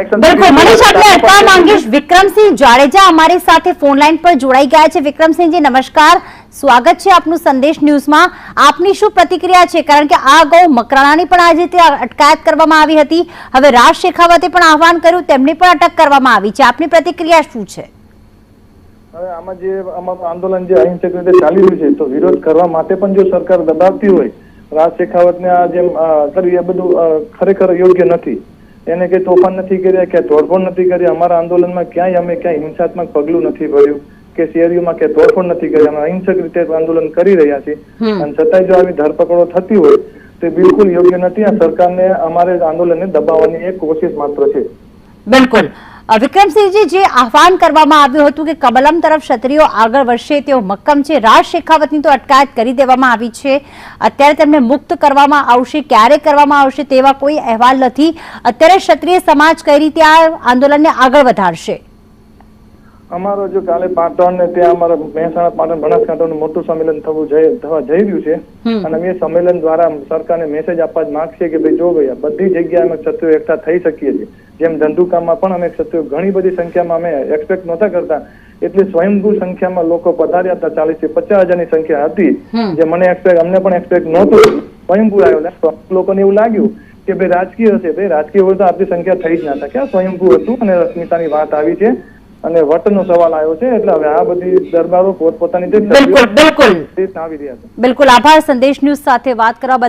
બિલકુલ મનીષ, આપણે અટવા માંગીશ વિક્રમસિંહ જાડેજા અમારી સાથે ફોન લાઈન પર જોડાઈ ગયા છે। વિક્રમસિંહજી નમસ્કાર, સ્વાગત છે આપનું સંદેશ ન્યૂઝમાં। આપની શું પ્રતિક્રિયા છે, કારણ કે આ અગાઉ મકરાણાની પણ આજે અટકાયત કરવામાં આવી હતી, હવે રાજ શેખાવતે પણ આહવાન કર્યું, તેમની પણ અટક કરવામાં આવી છે, આપની પ્રતિક્રિયા શું છે? હવે આમાં જે અમારું આંદોલન જે અહિંસક રીતે ચાલી રહ્યું છે, તો વિરોધ કરવા માટે પણ જો સરકાર દબાવતી હોય, રાજ શેખાવતને આ જેમ કર્યું એ બધું ખરેખર યોગ્ય નથી। એને કઈ તોફાન નથી કર્યા, ક્યાંય તોડફોડ નથી કરી, અમારા આંદોલનમાં ક્યાંય અમે ક્યાંય હિંસાત્મક પગલું નથી ભર્યું કે શેરીઓમાં ક્યાંય તોડફોડ નથી કરી, અમે અહિંસક રીતે આંદોલન કરી રહ્યા છીએ। અને છતાંય જો આવી ધરપકડો થતી હોય તો બિલકુલ યોગ્ય નથી। આ સરકારને અમારે આંદોલનને દબાવવાની એક કોશિશ માત્ર છે। બિલકુલ વિક્રમસિંહજી, જે આહવાન કરવામાં આવ્યું હતું કે કમલમ તરફ ક્ષત્રિયો આગળ વધશે તેઓ મક્કમ છે, રાજ શેખાવતની તો અટકાયત કરી દેવામાં આવી છે, અત્યારે તેમને મુક્ત કરવામાં આવશે, ક્યારે કરવામાં આવશે તેવા કોઈ અહેવાલ નથી। અત્યારે ક્ષત્રિય સમાજ કઈ રીતે આ આંદોલનને આગળ વધારશે? અમારો જો કાલે પાટણ ને ત્યાં અમારા મહેસાણા, પાટણ, બનાસકાંઠાનું મોટું સંમેલન થવા જઈ રહ્યું છે, અને અમે સંમેલન દ્વારા સરકારને મેસેજ આપવા જ માંગશે કે ભાઈ જો ભાઈ બધી જગ્યાએ અમે ક્ષત્રિયો એકઠા થઈ શકીએ છીએ। જેમ ધંધુકામાં પણ અમે ક્ષત્રિયો ઘણી બધી સંખ્યામાં અમે એક્સપેક્ટ નહોતા કરતા, એટલી સ્વયંભૂ સંખ્યામાં લોકો પધાર્યા હતા, 40 થી 50 હજારની સંખ્યા હતી, જે અમને પણ એક્સપેક્ટ નહોતું, સ્વયંભૂ આવ્યો। લોકોને એવું લાગ્યું કે ભાઈ રાજકીય હશે, ભાઈ રાજકીય હોય તો આપણી સંખ્યા થઈ જ ના શકે, સ્વયંભૂ હતું અને અસ્મિતાની વાત આવી છે અને વટનો સવાલ આવ્યો છે, એટલે હવે આ બધી દરબારો પોતપોતાની રીતે આવી રહ્યા છે। બિલકુલ, આભાર સંદેશ ન્યૂઝ સાથે વાત કરવા બદલ।